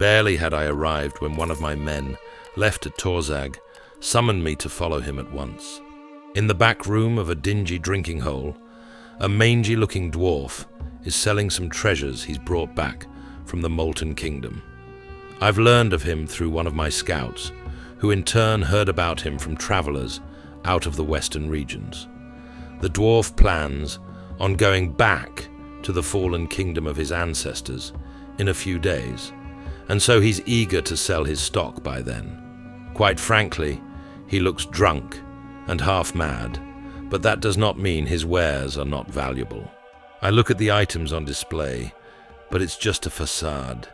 Barely had I arrived when one of my men, left at Torzag, summoned me to follow him at once. In the back room of a dingy drinking hole, a mangy-looking dwarf is selling some treasures he's brought back from the Molten Kingdom. I've learned of him through one of my scouts, who in turn heard about him from travelers out of the western regions. The dwarf plans on going back to the fallen kingdom of his ancestors in a few days, and so he's eager to sell his stock by then. Quite frankly, he looks drunk and half mad, but that does not mean his wares are not valuable. I look at the items on display, but it's just a facade.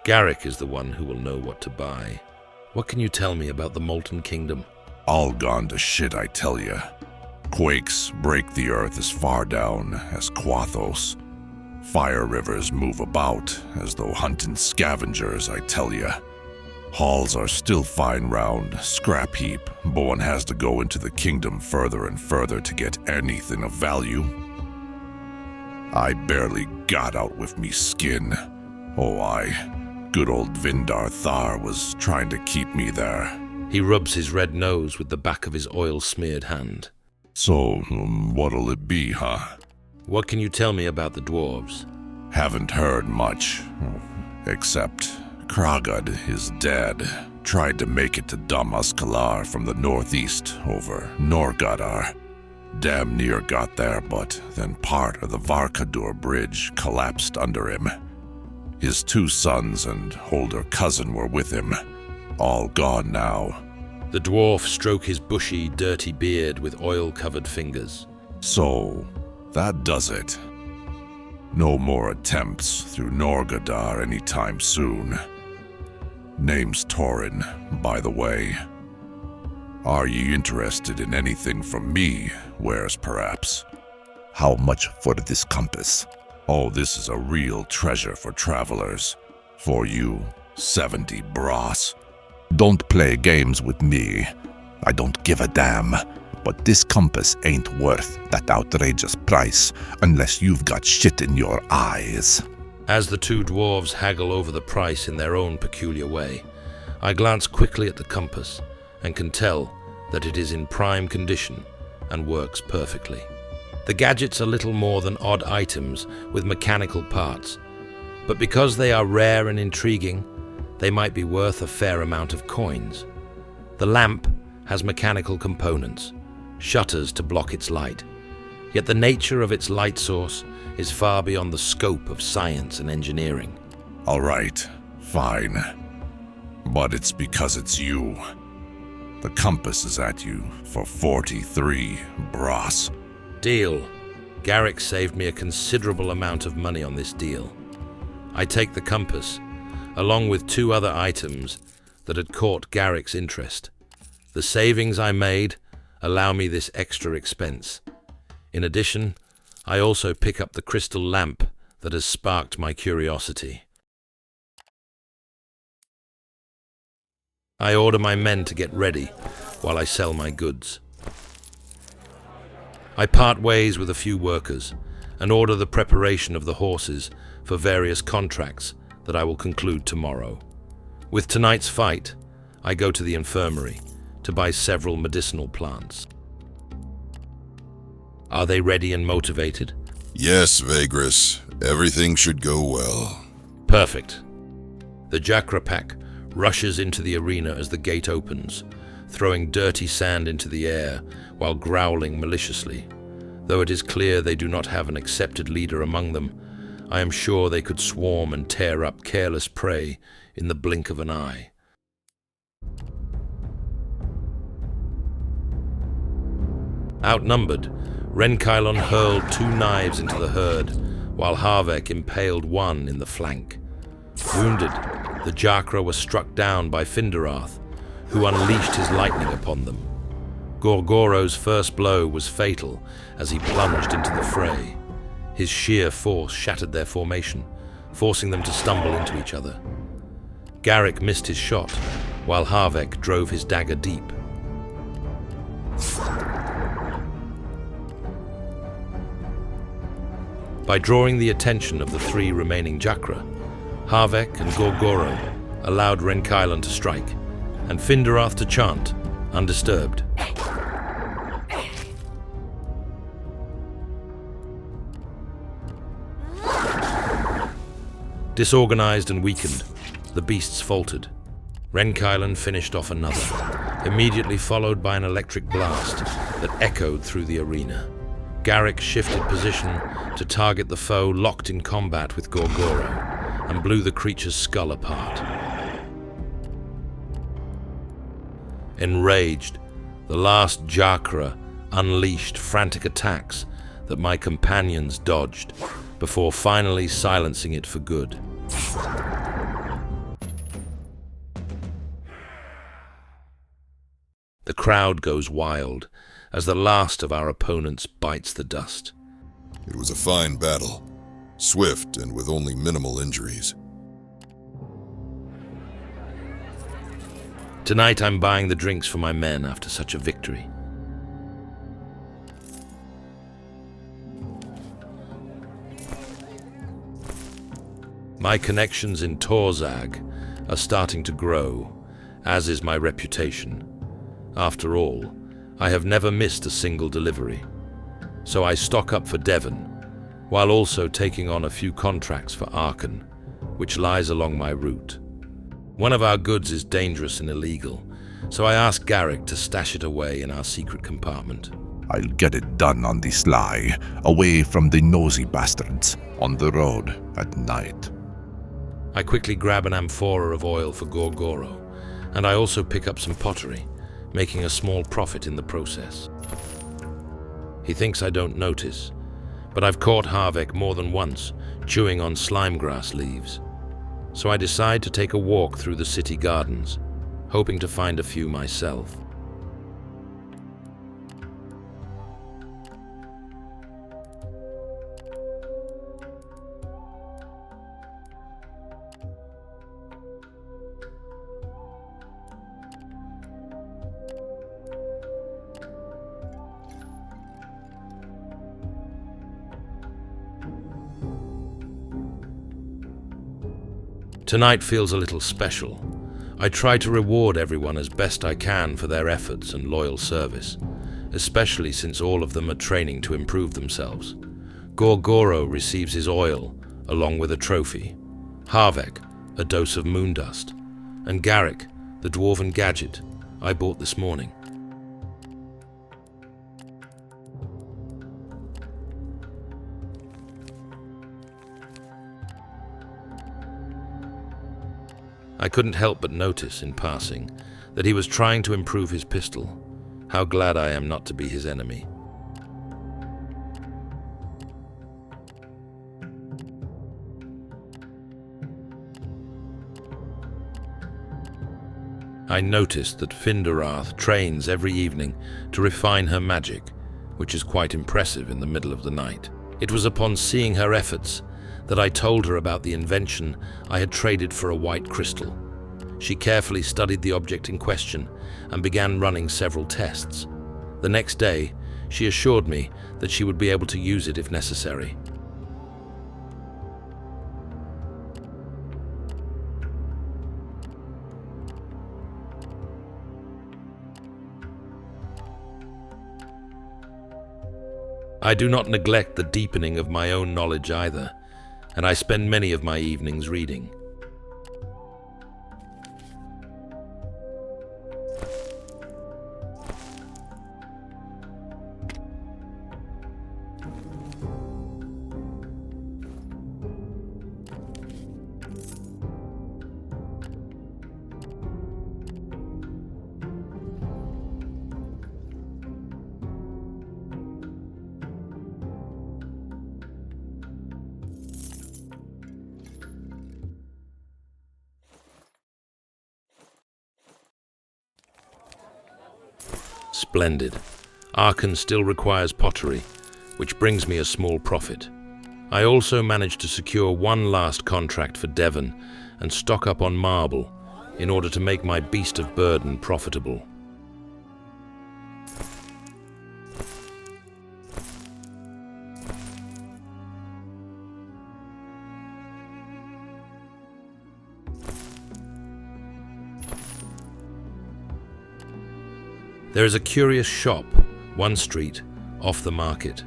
Garrick is the one who will know what to buy. What can you tell me about the Molten Kingdom? All gone to shit, I tell ya. Quakes break the earth as far down as Quathos. Fire rivers move about as though hunting scavengers, I tell ya. Halls are still fine round, scrap heap, but one has to go into the kingdom further and further to get anything of value. I barely got out with me skin. Oh aye, good old Vindar Thar was trying to keep me there. He rubs his red nose with the back of his oil-smeared hand. So, what'll it be, huh? What can you tell me about the dwarves? Haven't heard much, except Kragad is dead. Tried to make it to Damaskalar from the northeast over Norgadar. Damn near got there, but then part of the Varkadur bridge collapsed under him. His 2 sons and older cousin were with him. All gone now. The dwarf stroked his bushy, dirty beard with oil-covered fingers. So, that does it. No more attempts through Norgadar anytime soon. Name's Torin, by the way. Are ye interested in anything from me, wares perhaps? How much for this compass? Oh, this is a real treasure for travelers. For you, 70 brass. Don't play games with me. I don't give a damn. But this compass ain't worth that outrageous price unless you've got shit in your eyes. As the 2 dwarves haggle over the price in their own peculiar way, I glance quickly at the compass and can tell that it is in prime condition and works perfectly. The gadgets are little more than odd items with mechanical parts, but because they are rare and intriguing, they might be worth a fair amount of coins. The lamp has mechanical components, shutters to block its light, yet the nature of its light source is far beyond the scope of science and engineering. All right, fine. But it's because it's you. The compass is at you for 43 brass. Deal. Garrick saved me a considerable amount of money on this deal. I take the compass, along with 2 other items that had caught Garrick's interest. The savings I made allow me this extra expense. In addition, I also pick up the crystal lamp that has sparked my curiosity. I order my men to get ready while I sell my goods. I part ways with a few workers and order the preparation of the horses for various contracts that I will conclude tomorrow. With tonight's fight, I go to the infirmary to buy several medicinal plants. Are they ready and motivated? Yes, Vagrus. Everything should go well. Perfect. The Jhakra pack rushes into the arena as the gate opens, throwing dirty sand into the air while growling maliciously. Though it is clear they do not have an accepted leader among them, I am sure they could swarm and tear up careless prey in the blink of an eye. Outnumbered, Renkailon hurled 2 knives into the herd, while Harvek impaled 1 in the flank. Wounded, the Jhakra was struck down by Findarath, who unleashed his lightning upon them. Gorgoro's first blow was fatal as he plunged into the fray. His sheer force shattered their formation, forcing them to stumble into each other. Garrick missed his shot, while Harvek drove his dagger deep. By drawing the attention of the 3 remaining Jhakra, Harvek and Gorgoro allowed Renkylan to strike, and Finderoth to chant, undisturbed. Disorganized and weakened, the beasts faltered. Renkylan finished off another, immediately followed by an electric blast that echoed through the arena. Garrick shifted position to target the foe locked in combat with Gorgoro, and blew the creature's skull apart. Enraged, the last Jhakra unleashed frantic attacks that my companions dodged, before finally silencing it for good. The crowd goes wild as the last of our opponents bites the dust. It was a fine battle, swift and with only minimal injuries. Tonight I'm buying the drinks for my men after such a victory. My connections in Torzag are starting to grow, as is my reputation. After all, I have never missed a single delivery, so I stock up for Devon, while also taking on a few contracts for Arken, which lies along my route. One of our goods is dangerous and illegal, so I ask Garrick to stash it away in our secret compartment. I'll get it done on the sly, away from the nosy bastards, on the road at night. I quickly grab an amphora of oil for Gorgoro, and I also pick up some pottery, making a small profit in the process. He thinks I don't notice, but I've caught Harvek more than once chewing on slimegrass leaves. So I decide to take a walk through the city gardens, hoping to find a few myself. Tonight feels a little special. I try to reward everyone as best I can for their efforts and loyal service, especially since all of them are training to improve themselves. Gorgoro receives his oil, along with a trophy, Harvek, a dose of moon dust, and Garrick, the dwarven gadget I bought this morning. I couldn't help but notice, in passing, that he was trying to improve his pistol. How glad I am not to be his enemy. I noticed that Finderoth trains every evening to refine her magic, which is quite impressive in the middle of the night. It was upon seeing her efforts that I told her about the invention I had traded for a white crystal. She carefully studied the object in question and began running several tests. The next day, she assured me that she would be able to use it if necessary. I do not neglect the deepening of my own knowledge either, and I spend many of my evenings reading. Splendid. Arken still requires pottery, which brings me a small profit. I also managed to secure one last contract for Devon and stock up on marble in order to make my beast of burden profitable. There is a curious shop, one street, off the market.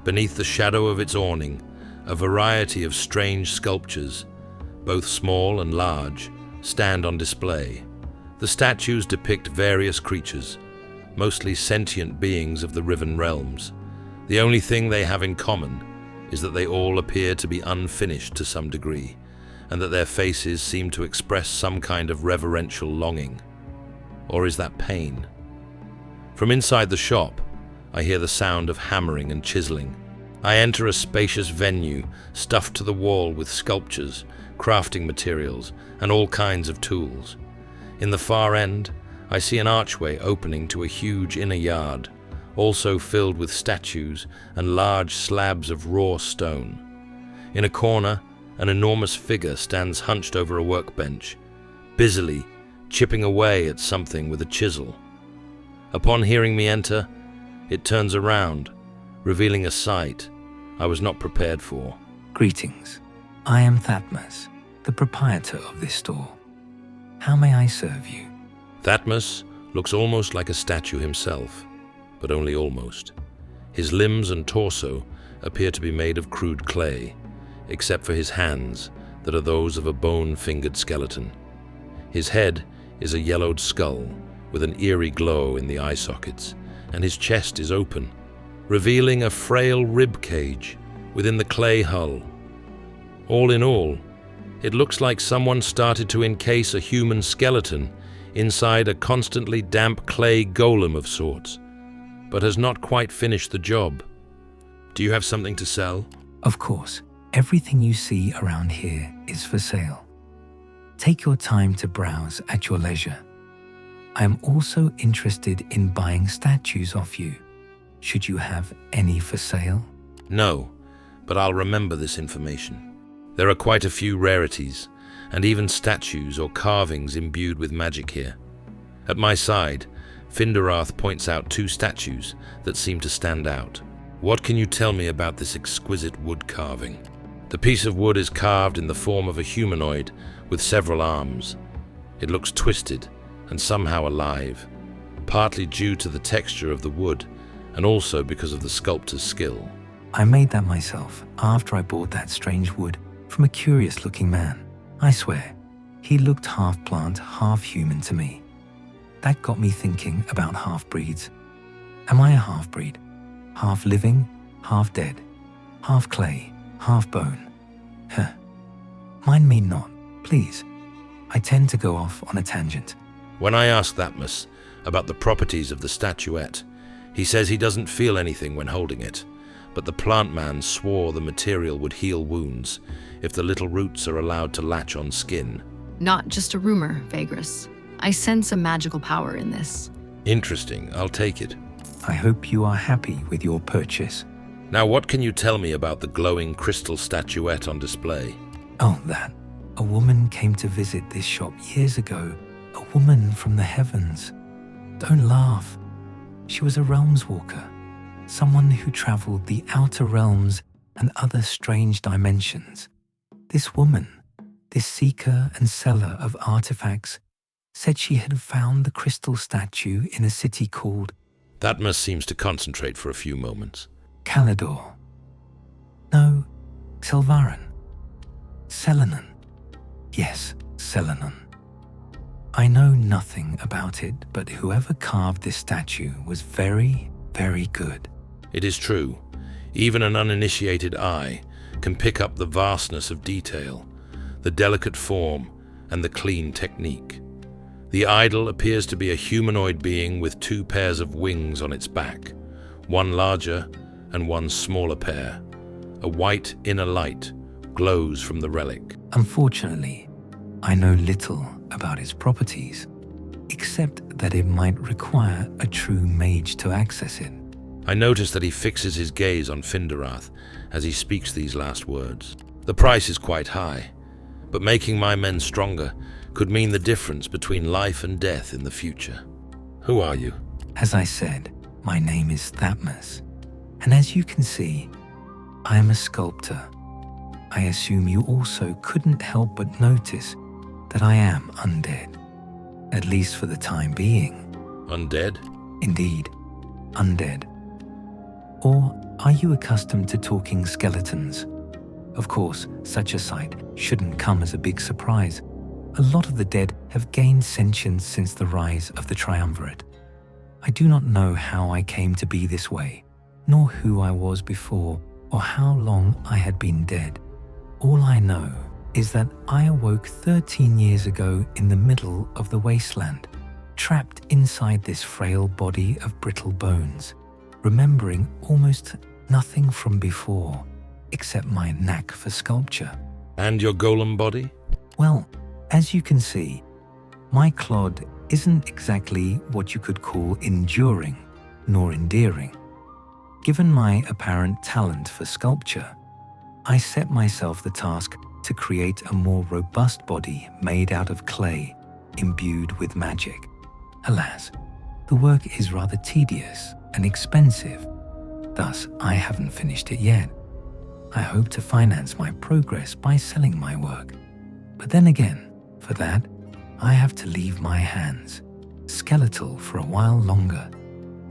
Beneath the shadow of its awning, a variety of strange sculptures, both small and large, stand on display. The statues depict various creatures, mostly sentient beings of the Riven realms. The only thing they have in common is that they all appear to be unfinished to some degree, and that their faces seem to express some kind of reverential longing. Or is that pain? From inside the shop, I hear the sound of hammering and chiseling. I enter a spacious venue stuffed to the wall with sculptures, crafting materials, and all kinds of tools. In the far end, I see an archway opening to a huge inner yard, also filled with statues and large slabs of raw stone. In a corner, an enormous figure stands hunched over a workbench, busily chipping away at something with a chisel. Upon hearing me enter, it turns around, revealing a sight I was not prepared for. Greetings. I am Thatmas, the proprietor of this store. How may I serve you? Thatmas looks almost like a statue himself, but only almost. His limbs and torso appear to be made of crude clay, except for his hands that are those of a bone-fingered skeleton. His head is a yellowed skull with an eerie glow in the eye sockets, and his chest is open, revealing a frail rib cage within the clay hull. All in all, it looks like someone started to encase a human skeleton inside a constantly damp clay golem of sorts, but has not quite finished the job. Do you have something to sell? Of course. Everything you see around here is for sale. Take your time to browse at your leisure. I am also interested in buying statues off you. Should you have any for sale? No, but I'll remember this information. There are quite a few rarities, and even statues or carvings imbued with magic here. At my side, Finderath points out 2 statues that seem to stand out. What can you tell me about this exquisite wood carving? The piece of wood is carved in the form of a humanoid with several arms. It looks twisted and somehow alive, partly due to the texture of the wood and also because of the sculptor's skill. I made that myself after I bought that strange wood from a curious-looking man. I swear, he looked half plant, half human to me. That got me thinking about half-breeds. Am I a half-breed? Half living, half dead, half clay, half bone? Mind me not, please. I tend to go off on a tangent. When I asked Thatmas about the properties of the statuette, he says he doesn't feel anything when holding it, but the plant man swore the material would heal wounds if the little roots are allowed to latch on skin. Not just a rumor, Vagrus. I sense a magical power in this. Interesting, I'll take it. I hope you are happy with your purchase. Now what can you tell me about the glowing crystal statuette on display? Oh, that. A woman came to visit this shop years ago. A woman from the heavens. Don't laugh. She was a realms walker. Someone who traveled the outer realms and other strange dimensions. This woman, this seeker and seller of artifacts, said she had found the crystal statue in a city called... Thatmas seems to concentrate for a few moments. Calidor. No, Selvaran. Selenon. Yes, Selenon. I know nothing about it, but whoever carved this statue was very, very good. It is true. Even an uninitiated eye can pick up the vastness of detail, the delicate form, and the clean technique. The idol appears to be a humanoid being with 2 pairs of wings on its back, one larger and one smaller pair. A white inner light glows from the relic. Unfortunately, I know little about its properties, except that it might require a true mage to access it. I notice that he fixes his gaze on Finderath as he speaks these last words. The price is quite high, but making my men stronger could mean the difference between life and death in the future. Who are you? As I said, my name is Thatmas, and as you can see, I am a sculptor. I assume you also couldn't help but notice that I am undead, at least for the time being. Undead? Indeed, undead. Or are you accustomed to talking skeletons? Of course, such a sight shouldn't come as a big surprise. A lot of the dead have gained sentience since the rise of the Triumvirate. I do not know how I came to be this way, nor who I was before, or how long I had been dead. All I know is that I awoke 13 years ago in the middle of the wasteland, trapped inside this frail body of brittle bones, remembering almost nothing from before, except my knack for sculpture. And your golem body? Well, as you can see, my clod isn't exactly what you could call enduring nor endearing. Given my apparent talent for sculpture, I set myself the task to create a more robust body made out of clay, imbued with magic. Alas, the work is rather tedious and expensive, thus I haven't finished it yet. I hope to finance my progress by selling my work. But then again, for that, I have to leave my hands skeletal for a while longer,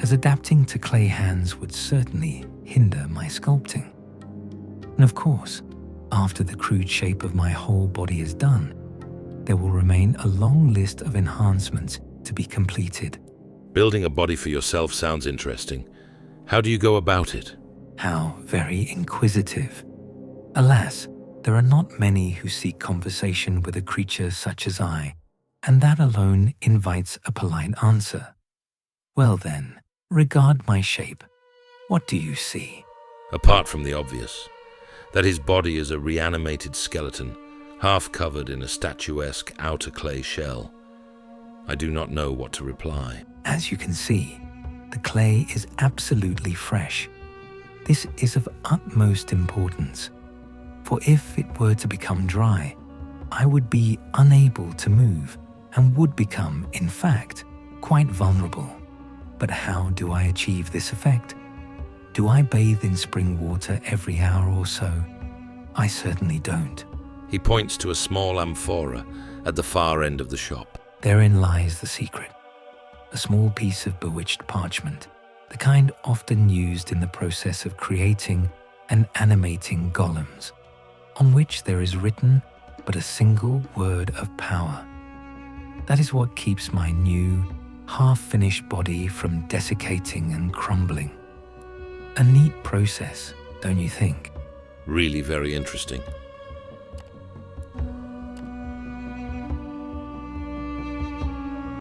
as adapting to clay hands would certainly hinder my sculpting. And of course, after the crude shape of my whole body is done, there will remain a long list of enhancements to be completed. Building a body for yourself sounds interesting. How do you go about it? How very inquisitive. Alas, there are not many who seek conversation with a creature such as I, and that alone invites a polite answer. Well then, regard my shape. What do you see? Apart from the obvious, that his body is a reanimated skeleton, half covered in a statuesque outer clay shell. I do not know what to reply. As you can see, the clay is absolutely fresh. This is of utmost importance, for if it were to become dry, I would be unable to move and would become, in fact, quite vulnerable. But how do I achieve this effect? Do I bathe in spring water every hour or so? I certainly don't. He points to a small amphora at the far end of the shop. Therein lies the secret. A small piece of bewitched parchment, the kind often used in the process of creating and animating golems, on which there is written but a single word of power. That is what keeps my new, half-finished body from desiccating and crumbling. A neat process, don't you think? Really very interesting.